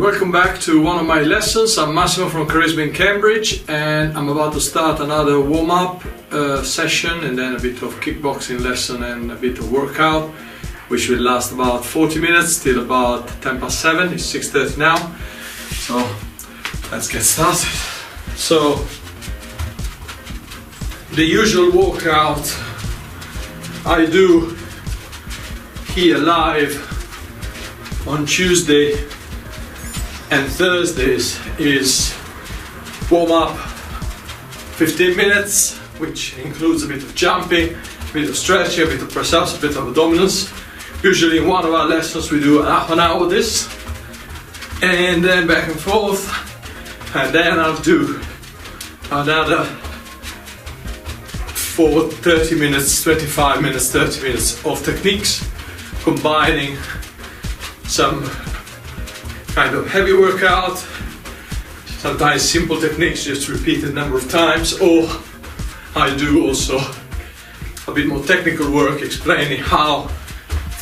welcome back to one of my lessons. I'm Massimo from CARISMA in Cambridge, and I'm about to start another warm-up session and then a bit of kickboxing lesson and a bit of workout, which will last about 40 minutes till about 7:10. It's 6:30 now, so let's get started. So the usual workout I do here live on Tuesday and Thursdays is warm up 15 minutes, which includes a bit of jumping, a bit of stretching, a bit of press ups, a bit of abdominals. Usually in one of our lessons we do half an hour of this, and then back and forth, and then I'll do another for 30 minutes, 25 minutes, 30 minutes of techniques, combining some kind of heavy workout, sometimes simple techniques just repeated a number of times, or I do also a bit more technical work explaining how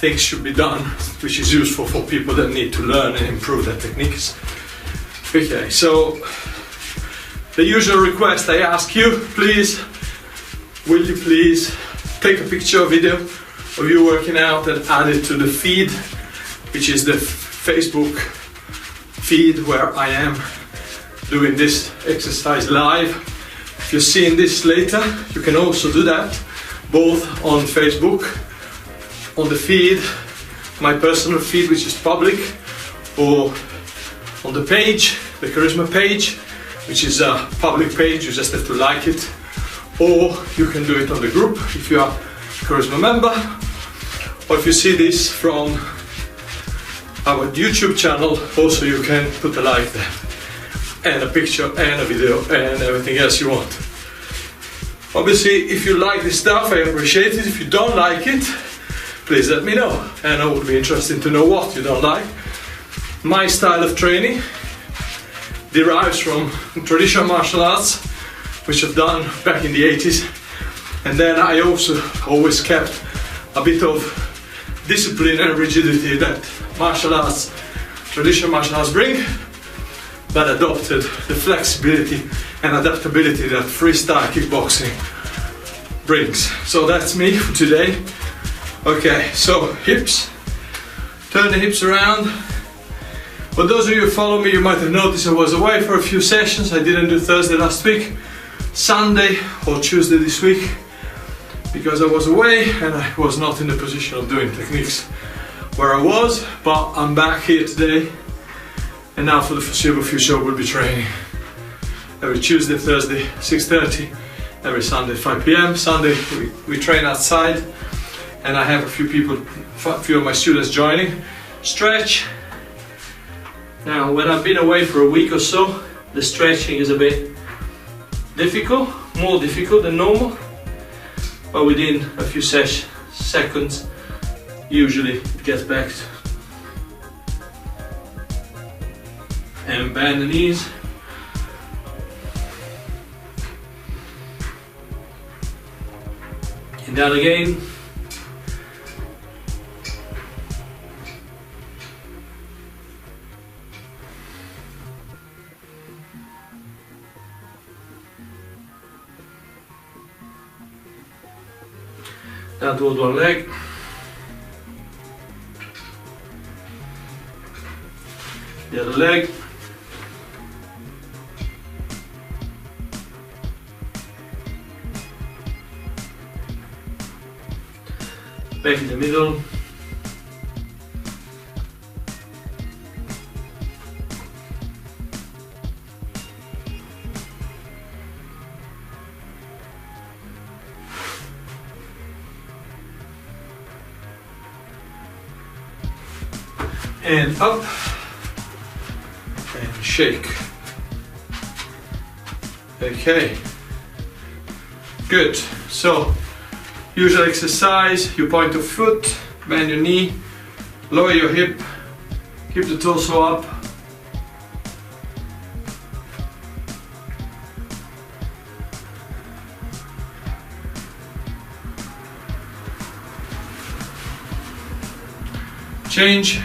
things should be done, which is useful for people that need to learn and improve their techniques. Okay, so the usual request I ask you, please, will you please take a picture or video of you working out and add it to the feed, which is the Facebook feed where I am doing this exercise live. If you're seeing this later, you can also do that both on Facebook, on the feed, my personal feed, which is public, or on the page, the CARISMA page, which is a public page. You just have to like it, or you can do it on the group if you are a CARISMA member, or if you see this from our YouTube channel, also you can put a like there, and a picture and a video and everything else you want. Obviously, if you like this stuff, I appreciate it. If you don't like it, please let me know, and I would be interested to know what you don't like. My style of training derives from traditional martial arts, which I've done back in the 80s, and then I also always kept a bit of discipline and rigidity that traditional martial arts bring, but adopted the flexibility and adaptability that freestyle kickboxing brings. So that's me for today. Okay, so hips, turn the hips around. For those of you who follow me, you might have noticed I was away for a few sessions. I didn't do Thursday last week, Sunday or Tuesday this week, because I was away and I was not in the position of doing techniques where I was, but I'm back here today, and now for the foreseeable future we'll be training every Tuesday, Thursday 6:30, every Sunday 5 p.m. Sunday we train outside, and I have a few of my students joining. Stretch. Now when I've been away for a week or so, the stretching is a bit difficult, more difficult than normal, but within a few seconds usually it gets back. And bend the knees. And down again. Down toward one leg. The other leg. Back in the middle. And up. And shake. Okay, good. So usual exercise: you point your foot, bend your knee, lower your hip, keep the torso up, change.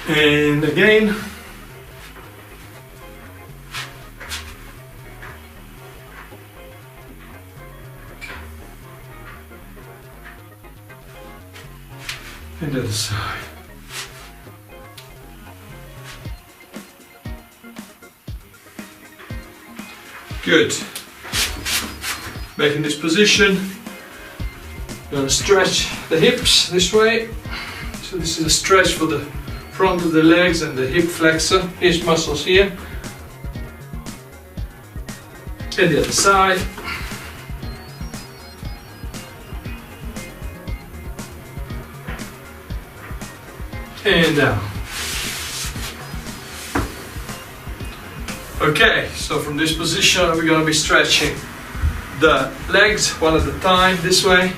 And again. And the other side. Good. Back in this position. You're going to stretch the hips this way. So this is a stretch for the front of the legs and the hip flexor, hip muscles here. And the other side. And down. Okay, so from this position we're going to be stretching the legs one at a time this way.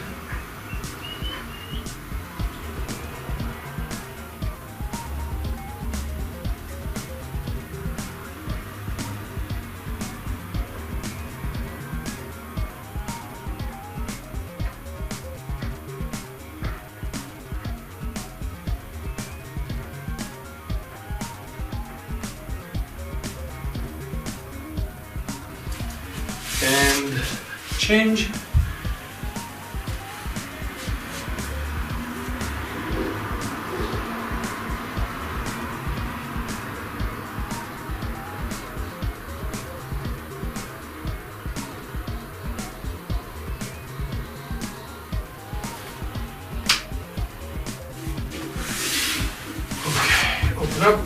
And change. Okay, open up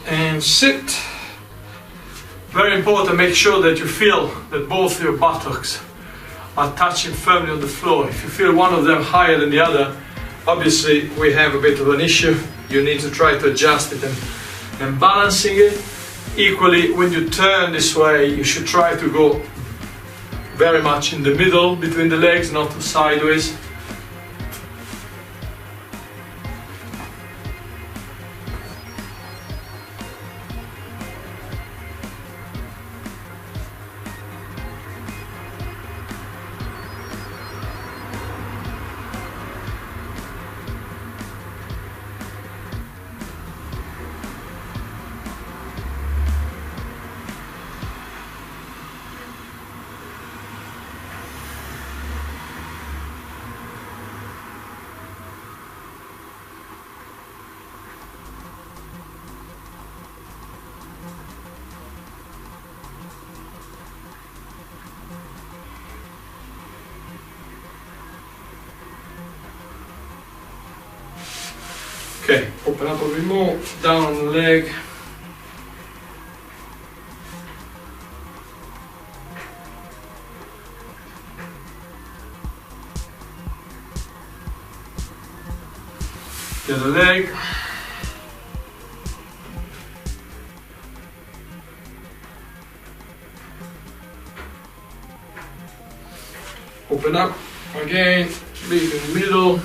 and sit. Very important, make sure that you feel that both your buttocks are touching firmly on the floor. If you feel one of them higher than the other, obviously we have a bit of an issue. You need to try to adjust it and balancing it. Equally, when you turn this way, you should try to go very much in the middle between the legs, not sideways. Okay, open up a bit more, down on the leg. The other leg. Open up again, leave in the middle.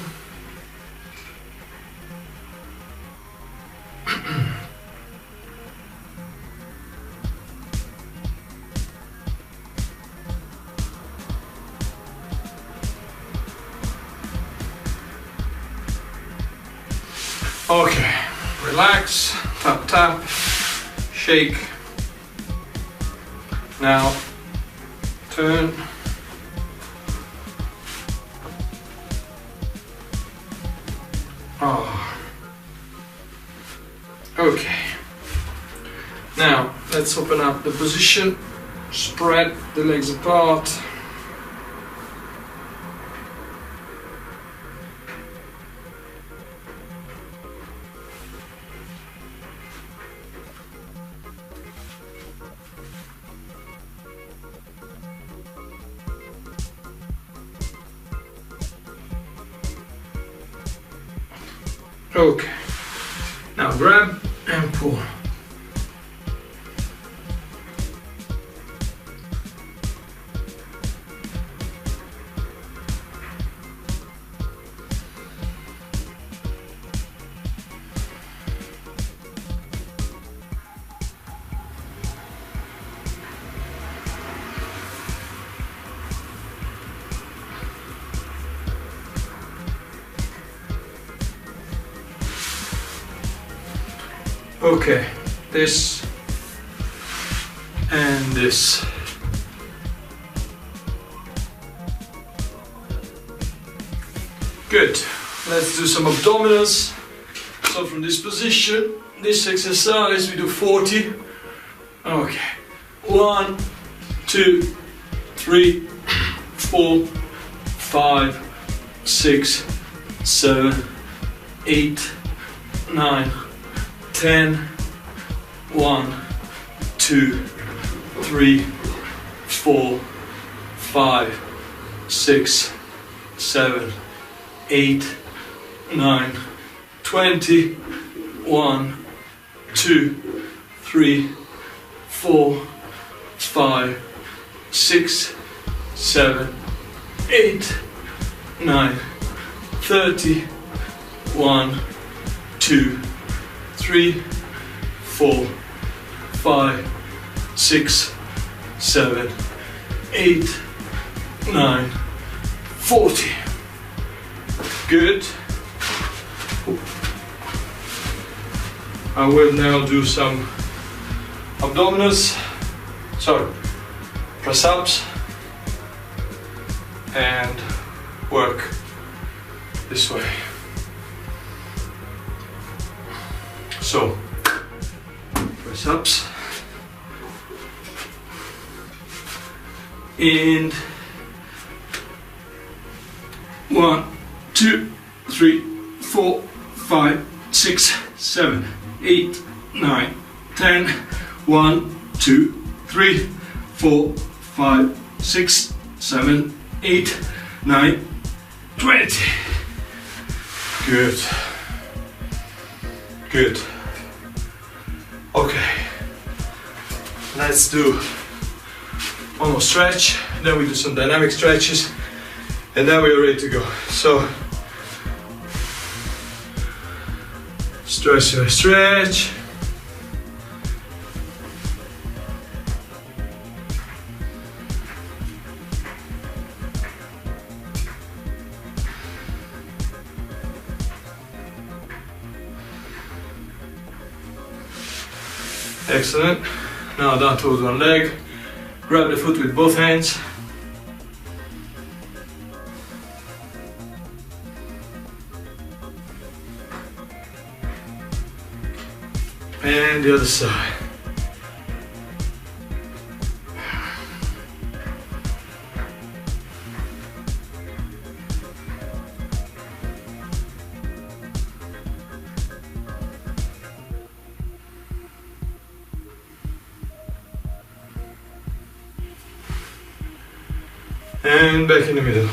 Okay, relax, tap tap, shake. Now turn. Oh. Okay. Now let's open up the position, spread the legs apart. Okay, now grab and pull. Okay, this and this. Good. Let's do some abdominals. So from this position, this exercise, we do 40. Okay. 1, 2, 3, 4, 5, 6, 7, 8, 9, 10. 1, 2, 3, 4, 5, 6, 7, 8, 9, 20. 1, 2, 3, 4, 5, 6, 7, 8, 9, 30. 1, 2, 3, 4, 5, 6, 7, 8, 9, 40. Good. I will now do some abdominals, sorry, press ups, and work this way. So, press ups, and 1, 2, 3, 4, 5, 6, 7, 8, 9, 10. 1, 2, 3, 4, 5, 6, 7, 8, 9, 20. Good. Good. Okay. Let's do one more stretch. Then we do some dynamic stretches. And then we're ready to go. So, stretch, stretch. Excellent. Now down towards one leg. Grab the foot with both hands. And the other side. And back in the middle.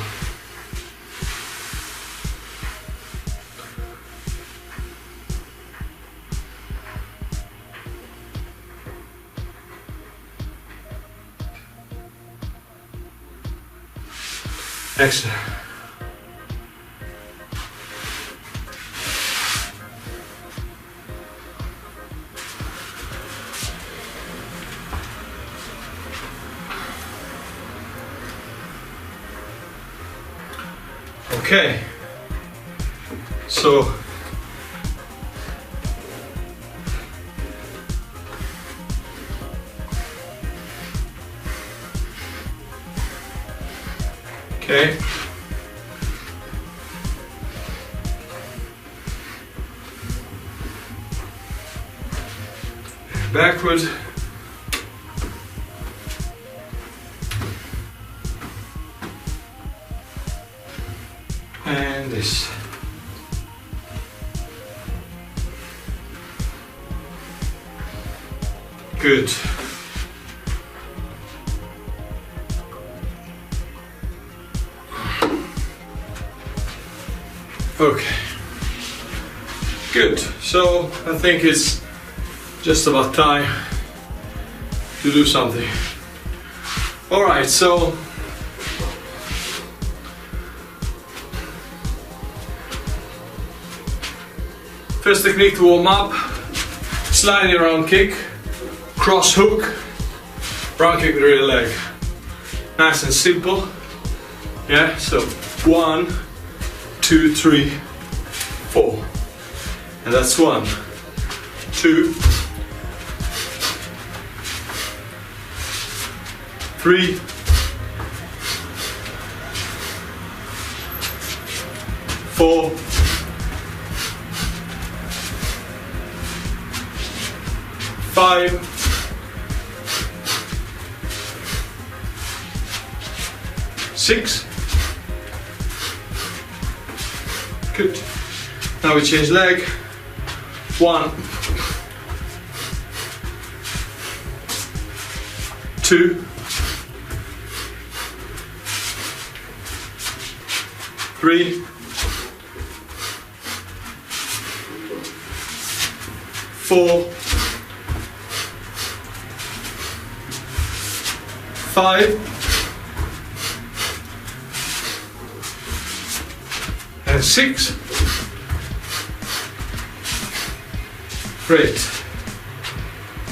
Excellent. Okay, so okay, backward. And this. Good. Okay. Good. So I think it's just about time to do something. All right, so first technique to warm up, sliding around kick, cross hook, round kick with the rear leg. Nice and simple. Yeah, so 1, 2, 3, 4. And that's 1, 2, 3, 4, 5, 6. Good. Now we change leg. 1, 2, 3, 4, 5, and 6. Great.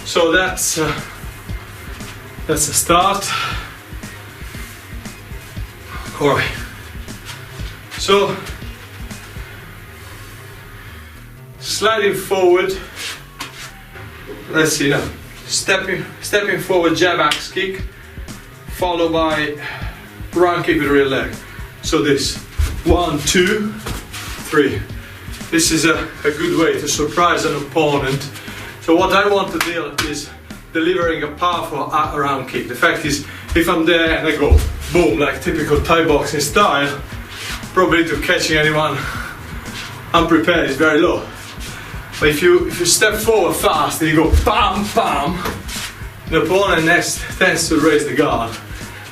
So that's a start. All right. So sliding forward. Let's see now. Stepping forward, jab axe kick, followed by round kick with rear leg. So this 1, 2, 3. This is a good way to surprise an opponent. So what I want to do is delivering a powerful round kick. The fact is, if I'm there and I go boom, like typical Thai boxing style, probably to catching anyone unprepared is very low. But if you step forward fast and you go bam, bam, the opponent next tends to raise the guard.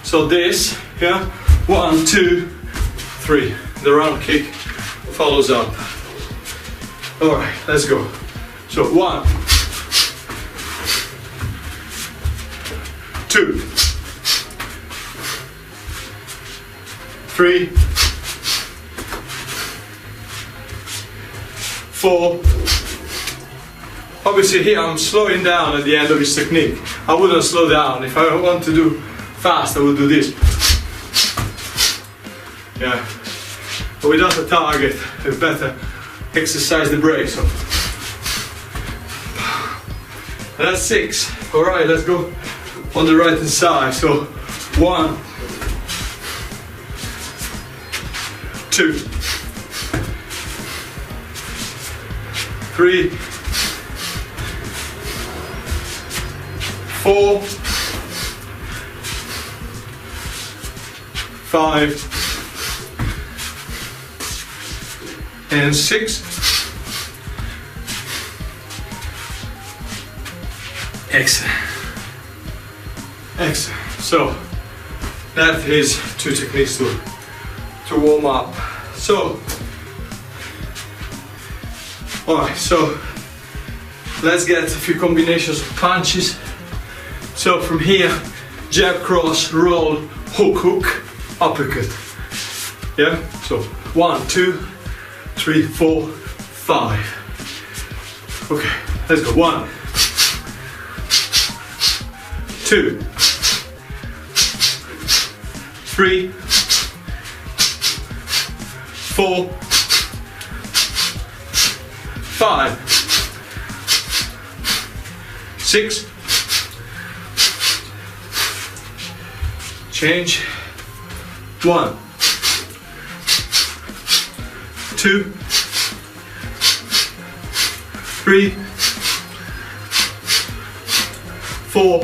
So this, yeah, 1, 2, 3. The round kick follows up. All right, let's go. So 1, 2, 3, 4. Obviously here I'm slowing down at the end of this technique. I wouldn't slow down. If I want to do fast, I would do this. Yeah. But without a target, it's better exercise the break. So that's 6. All right, let's go on the right hand side. So 1, 2, 3, 4, 5, and 6. Excellent. Excellent. So that is 2 techniques to warm up. So, all right. So let's get a few combinations of punches. So from here, jab, cross, roll, hook, hook, uppercut. Yeah. So 1, 2, 3, 4, 5. Okay, let's go. 1, 2, 3, 4, 5, 6. Change. 1, 2, 3, 4,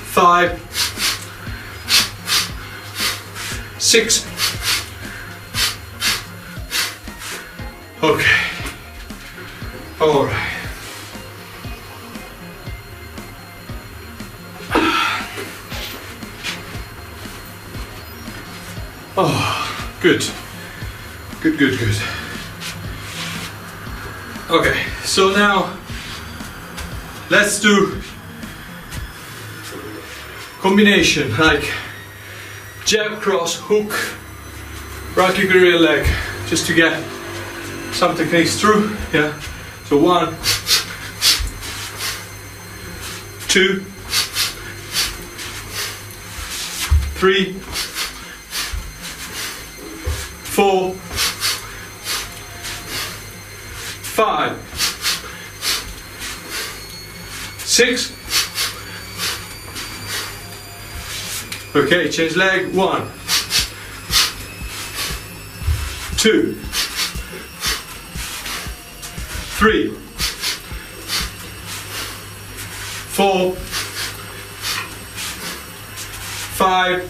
5, 6. Okay. All right. Oh, good. Good, good, good. Okay, so now let's do combination like jab, cross, hook, right kick, rear leg, just to get some techniques through. Yeah. So 1, 2, 3, 4, 5, 6. Okay, change leg. 1, 2, 3, 4, 5,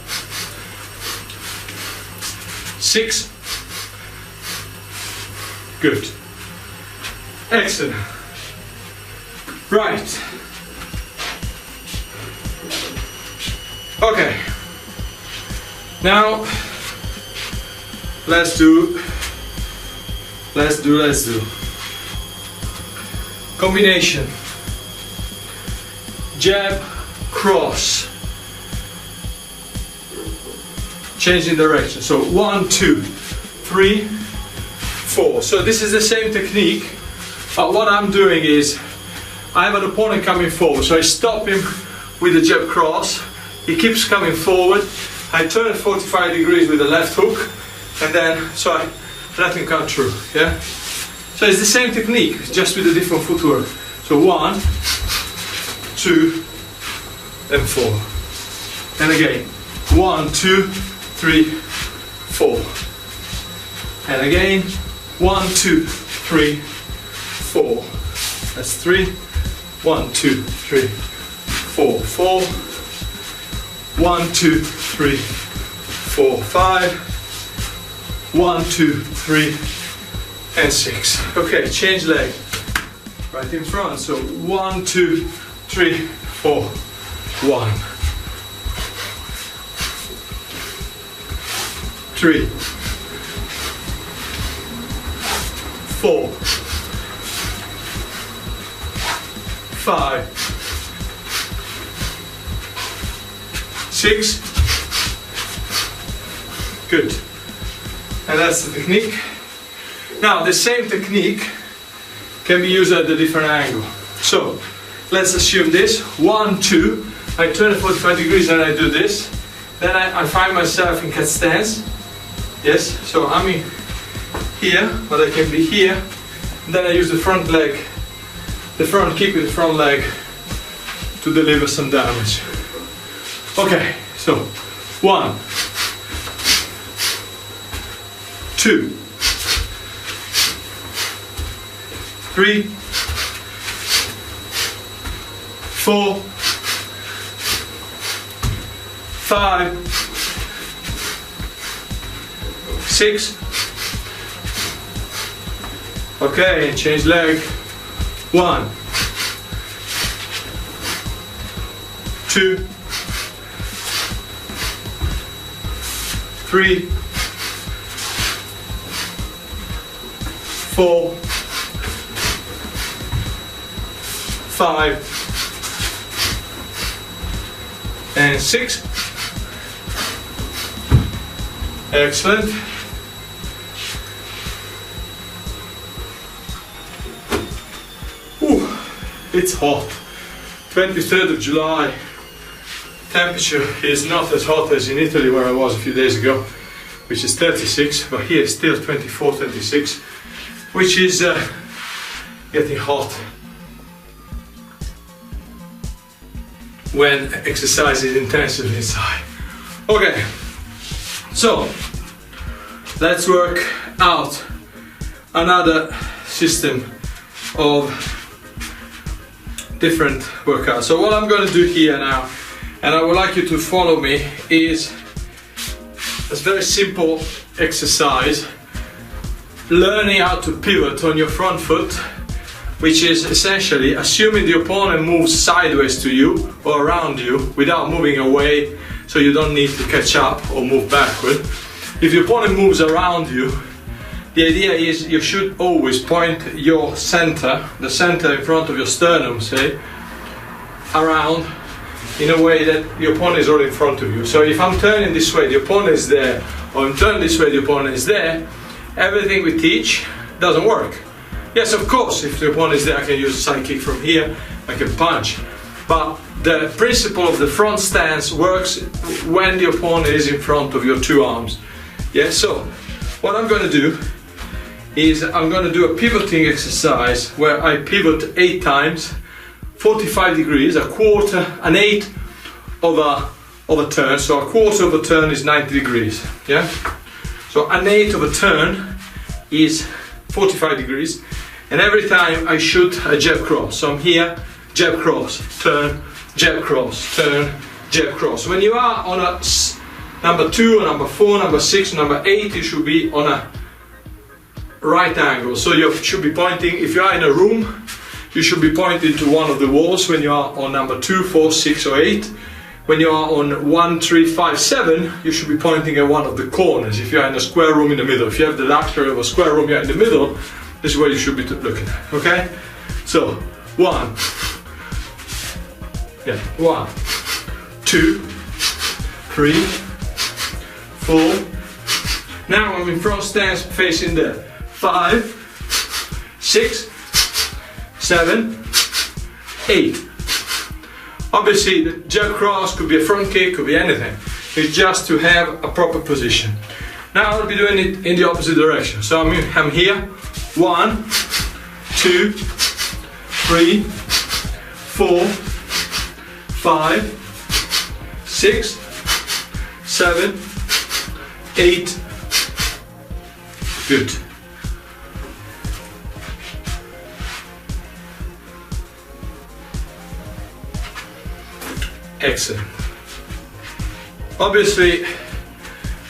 6. Good. Excellent. Right. Okay. Now let's do combination. Jab, cross. Changing direction. So 1, 2, 3, 4. So this is the same technique, but what I'm doing is I have an opponent coming forward, so I stop him with the jab cross. He keeps coming forward. I turn 45 degrees with the left hook, and then so I let him come through. Yeah. So it's the same technique, just with a different footwork. So 1, 2, and 4. And again, 1, 2, 3, 4. And again, 1, 2, 3, 4. That's 3. 1, 2, 3, 4, 4. 1, 2, 3, 4, 5. 1, 2, 3, and 6. Okay, change leg. Right in front. So 1, 2, 3, 4. 1, 3, 4, 5, 6. Good. And that's the technique. Now the same technique can be used at a different angle. So let's assume this. 1, 2. I turn 45 degrees and I do this. Then I find myself in cat stance. Yes. So I'm in here, but I can be here. And then I use the front leg, the front kick with the front leg to deliver some damage. Okay. So 1, 2, 3, 4, 5, 6. Okay, change leg. 1, 2, 3, 4, 5, and 6. Excellent. Ooh, it's hot. 23rd of July. Temperature is not as hot as in Italy where I was a few days ago, which is 36, but here it's still 24, 26, which is getting hot when exercise is intensive inside. Okay, so let's work out another system of different workouts. So what I'm going to do here now, and I would like you to follow me, is a very simple exercise, learning how to pivot on your front foot, which is essentially assuming the opponent moves sideways to you or around you without moving away, so you don't need to catch up or move backward. If the opponent moves around you, the idea is you should always point your center, the center in front of your sternum, say, around in a way that the opponent is already in front of you. So if I'm turning this way, the opponent is there, or I'm turning this way, the opponent is there, everything we teach doesn't work. Yes, of course, if the opponent is there, I can use a side kick from here, I can punch. But the principle of the front stance works when the opponent is in front of your two arms. Yeah, so what I'm going to do is I'm going to do a pivoting exercise where I pivot 8 times, 45 degrees, an eighth of a turn. So a quarter of a turn is 90 degrees. Yeah. So an eighth of a turn is 45 degrees, and every time I shoot a jab cross. So I'm here, jab cross, turn, jab cross, turn, jab cross. When you are on a number 2, or number 4, number 6, number 8, you should be on a right angle. So you should be pointing, if you are in a room, you should be pointing to one of the walls when you are on number 2, 4, 6 or 8. When you are on 1, 3, 5, 7, you should be pointing at one of the corners. If you are in a square room in the middle, if you have the luxury of a square room, you're in the middle, this is where you should be looking at, okay? So, 1, 2, 3, 4. Now I'm in front stance facing there. 5, 6, 7, 8. Obviously the jab cross could be a front kick, could be anything. It's just to have a proper position. Now I'll be doing it in the opposite direction. So I'm here. 1, 2, 3, 4, 5, 6, 7, 8. Good. Excellent. Obviously,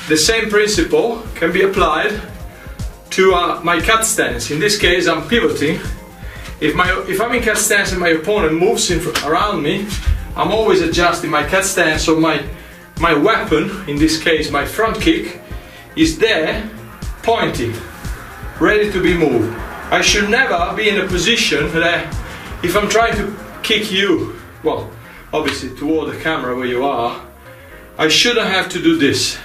the same principle can be applied to my cat stance. In this case, I'm pivoting. If I'm in cat stance and my opponent moves around me, I'm always adjusting my cat stance. So my weapon, in this case my front kick, is there, pointing, ready to be moved. I should never be in a position that if I'm trying to kick you, well, obviously toward the camera where you are, I shouldn't have to do this.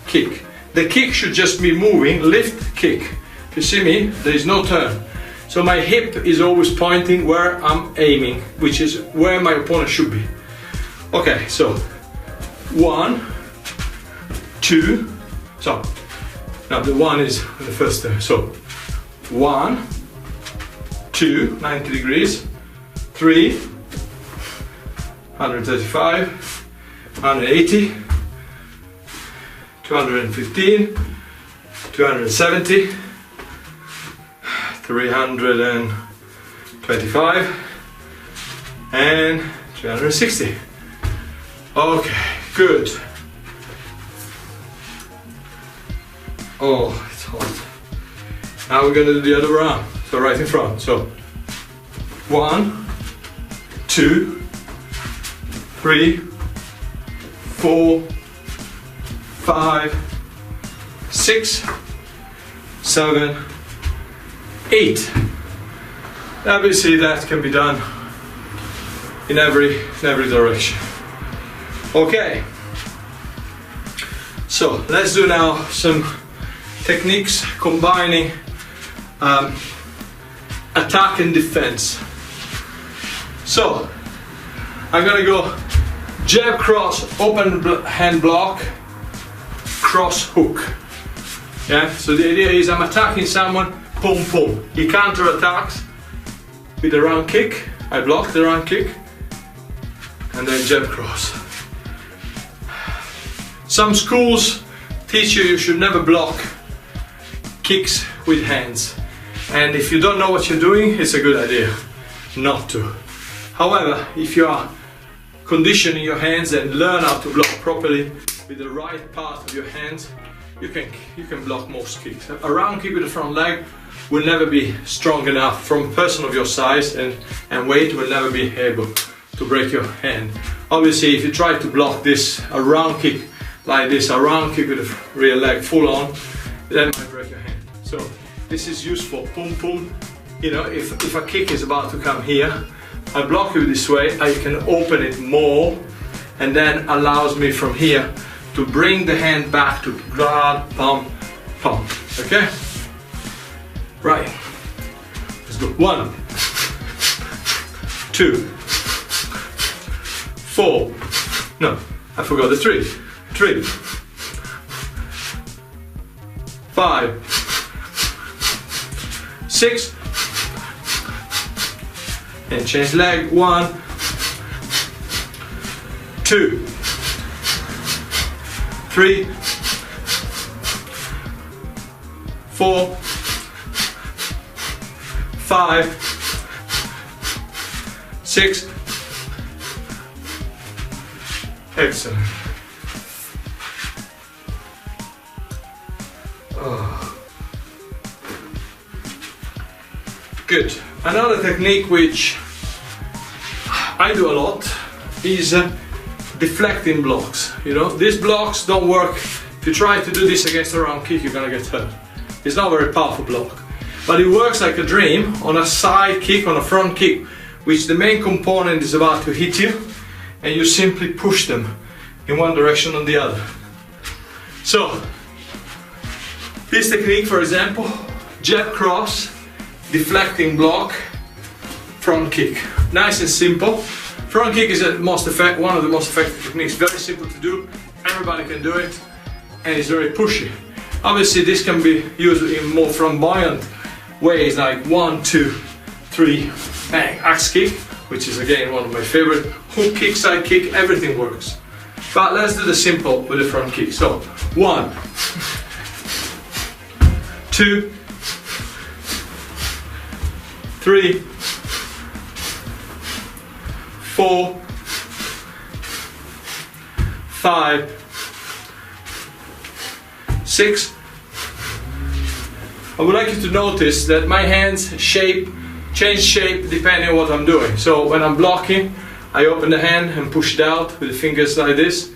Kick. The kick should just be moving, lift, kick. If you see me, there is no turn. So my hip is always pointing where I'm aiming, which is where my opponent should be. Okay, so 1, 2, so now the 1 is the first turn. So 1, 2, 90 degrees, 3, 135, 180, 215, 270, 325, and 360. Okay, good. Oh, it's hot. Now we're going to do the other arm. So right in front. So 1, 2, 3, 4, 5, 6, 7, 8. Obviously that can be done in every direction. Okay. So let's do now some techniques combining attack and defense. So I'm gonna go jab cross, open hand block, cross hook. Yeah, so the idea is I'm attacking someone, boom, boom. He counter attacks with a round kick. I block the round kick and then jab cross. Some schools teach you should never block kicks with hands. And if you don't know what you're doing, it's a good idea not to. However, if you are conditioning your hands and learn how to block properly with the right part of your hands, you can block most kicks. A round kick with the front leg will never be strong enough from a person of your size and weight, will never be able to break your hand. Obviously, if you try to block this, a round kick like this, a round kick with the rear leg full on, then might break your hand. So this is useful. Boom, boom. You know, if a kick is about to come here, I block it this way, I can open it more, and then allows me from here to bring the hand back to guard, pump, pump. Okay? Right. Let's go. 1, 2, 4. No, I forgot the 3. 3, 5, 6, and change leg. 1, 2, 3, 4, 5, 6. Excellent. Oh. Good. Another technique which I do a lot is deflecting blocks. You know, these blocks don't work. If you try to do this against a round kick, you're gonna get hurt. It's not a very powerful block, but it works like a dream on a side kick, on a front kick, which the main component is about to hit you, and you simply push them in one direction or the other. So, this technique, for example, jab cross, deflecting block, front kick. Nice and simple. Front kick is one of the most effective techniques. Very simple to do, everybody can do it, and it's very pushy. Obviously this can be used in more flamboyant ways, like 1, 2, 3, bang, axe kick, which is again one of my favorite. Hook kick, side kick, everything works. But let's do the simple with the front kick. So 1, 2, 3, 4, 5, 6. I would like you to notice that my hands change shape depending on what I'm doing. So when I'm blocking, I open the hand and push it out with the fingers like this.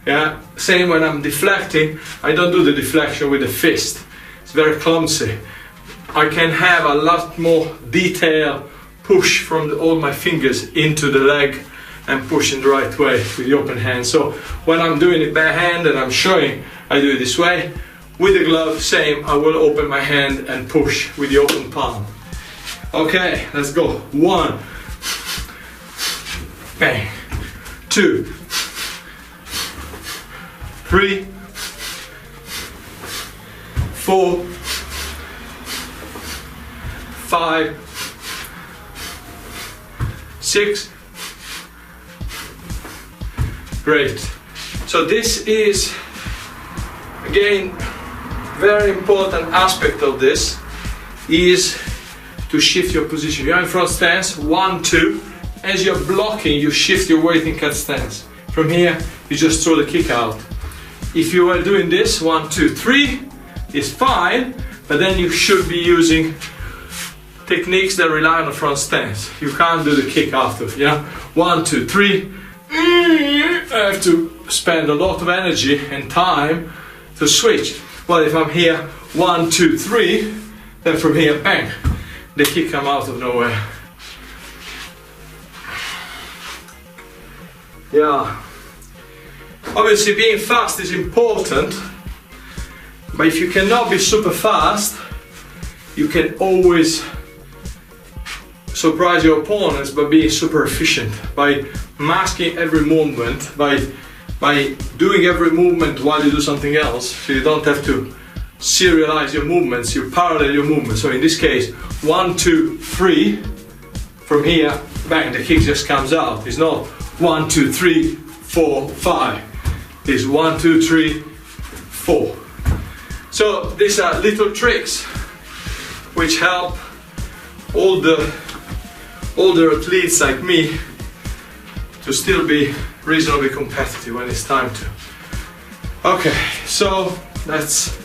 Yeah. Same when I'm deflecting, I don't do the deflection with the fist. It's very clumsy. I can have a lot more detail push from all my fingers into the leg and push in the right way with the open hand. So when I'm doing it bare hand and I'm showing, I do it this way. With the glove, same, I will open my hand and push with the open palm. Okay, let's go. 1, bang, 2, 3, 4, 5, 6. Great. So this is again very important aspect of this is to shift your position. You're in front stance, 1, 2. As you're blocking, you shift your weight in cat stance. From here, you just throw the kick out. If you are doing this, 1, 2, 3, is fine, but then you should be using techniques that rely on the front stance. You can't do the kick after, yeah? 1, 2, 3. I have to spend a lot of energy and time to switch. Well, if I'm here, 1, 2, 3, then from here, bang, the kick comes out of nowhere. Yeah. Obviously, being fast is important, but if you cannot be super fast, you can always surprise your opponents by being super efficient, by masking every movement, by doing every movement while you do something else, so you don't have to serialize your movements, you parallel your movements. So in this case, 1, 2, 3, from here, bang, the kick just comes out. It's not 1, 2, 3, 4, 5. It's 1, 2, 3, 4. So these are little tricks which help older athletes like me to still be reasonably competitive when it's time to. Okay, so that's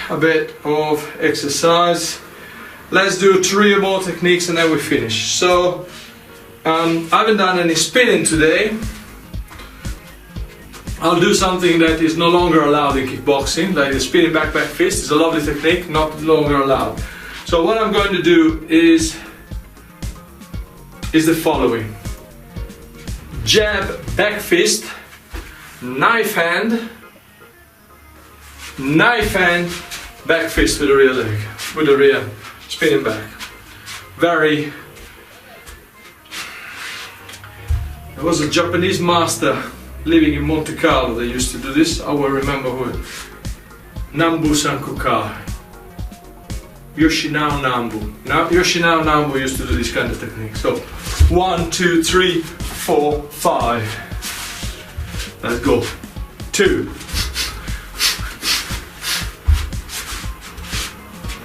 a bit of exercise. Let's do 3 more techniques and then we finish. So I haven't done any spinning today. I'll do something that is no longer allowed in kickboxing, like the spinning back fist. It's a lovely technique, not longer allowed. So what I'm going to do is the following. Jab, back fist, knife hand, back fist with the rear leg, with the rear, spinning back. There was a Japanese master living in Monte Carlo that used to do this. I will remember who. Nambu Sankukai. Yoshinao Nambu. Now, Yoshinao Nambu used to do this kind of technique. So, 1, 2, 3, 4, 5. Let's go. 2,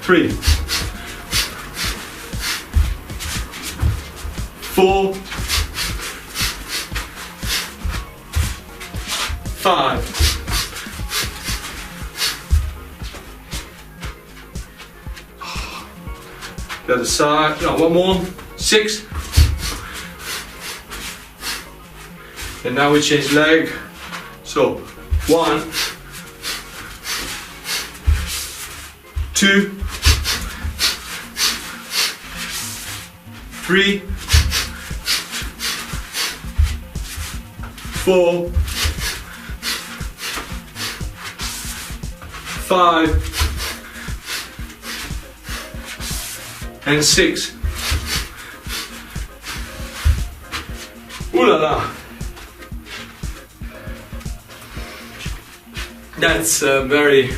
3, 4, 5. The other side, no, one more, 6. And now we change leg. So 1, 2, 3, 4, 5, and 6. Ooh la la! That's very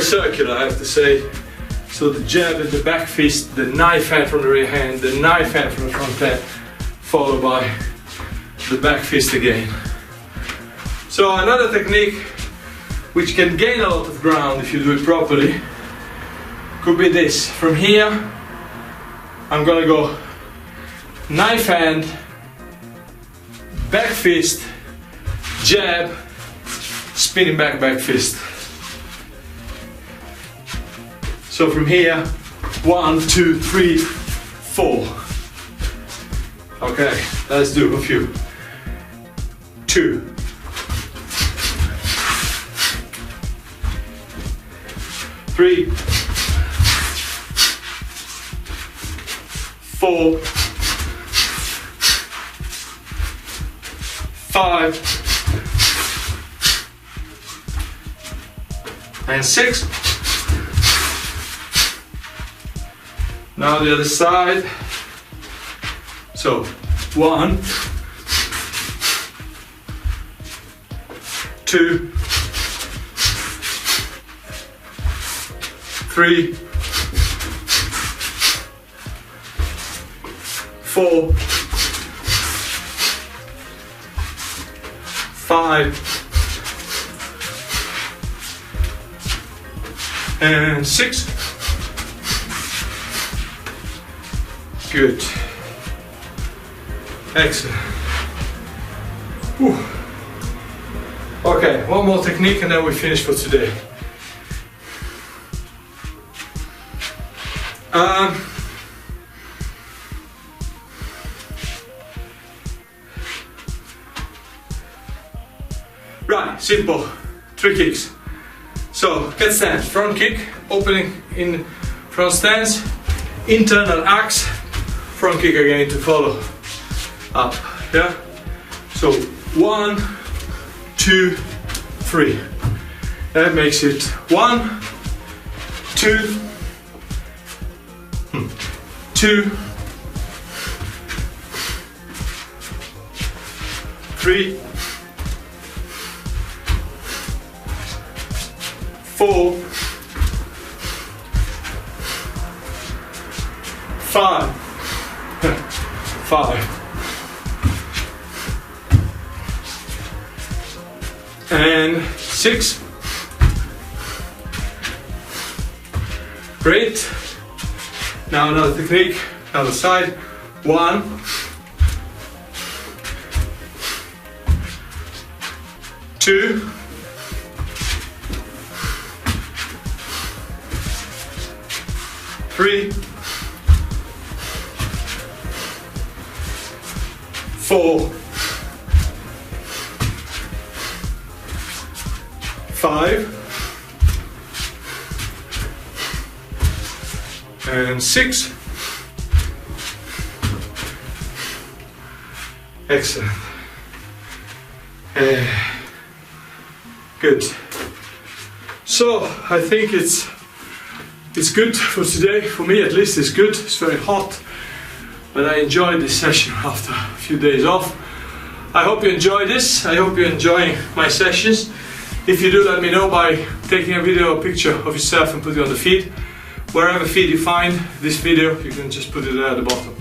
circular, I have to say. So the jab and the back fist, the knife hand from the rear hand, the knife hand from the front hand, followed by the back fist again. So another technique which can gain a lot of ground if you do it properly could be this. From here, I'm gonna go knife hand, back fist, jab, spinning back, back fist. So from here, 1, 2, 3, 4. Okay, let's do a few. 2, 3, 4, 5, and 6. Now the other side. So 1, 2, 3, 4, 5, and 6. Good. Excellent. Whew. Okay, one more technique and then we finish for today. Right, simple 3 kicks. So cat stance, front kick, opening in front stance, internal axe, front kick again to follow up. Yeah. So 1, 2, 3. That makes it 1, 2, 2, 3, 4, 5, 5, and 6. Great. Now another technique, other side. 1, 2, 3, 4, 5, and 6. Excellent. Good. So I think it's good for today. For me at least it's good. It's very hot, but I enjoyed this session after a few days off. I hope you enjoy this. I hope you're enjoying my sessions. If you do, let me know by taking a video or picture of yourself and put it on the feed. Wherever feed you find this video, you can just put it there at the bottom.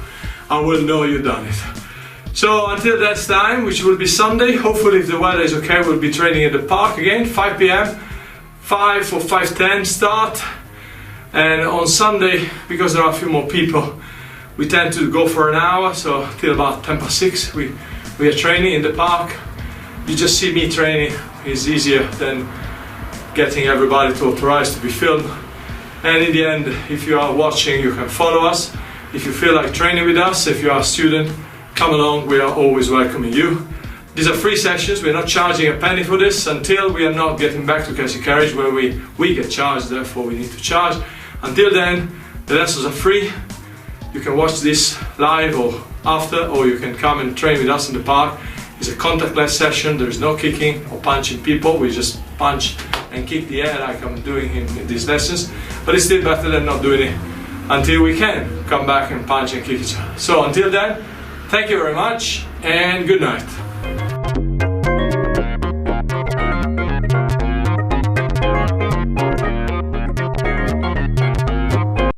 I will know you've done it. So until that time, which will be Sunday, hopefully if the weather is okay, we'll be training at the park again, 5 p.m. 5 or 5:10 start. And on Sunday, because there are a few more people, we tend to go for an hour, so till about 6:10 we are training in the park. You just see me training. It's easier than getting everybody to authorize to be filmed. And in the end, if you are watching, you can follow us. If you feel like training with us, if you are a student, come along, we are always welcoming you. These are free sessions, we're not charging a penny for this until we are not getting back to Cassie Carriage where we get charged, therefore we need to charge. Until then, the lessons are free. You can watch this live or after, or you can come and train with us in the park. It's a contactless session, there is no kicking or punching people, we just punch and kick the air like I'm doing in these lessons. But it's still better than not doing it until we can come back and punch and kick each other. So until then, thank you very much and good night.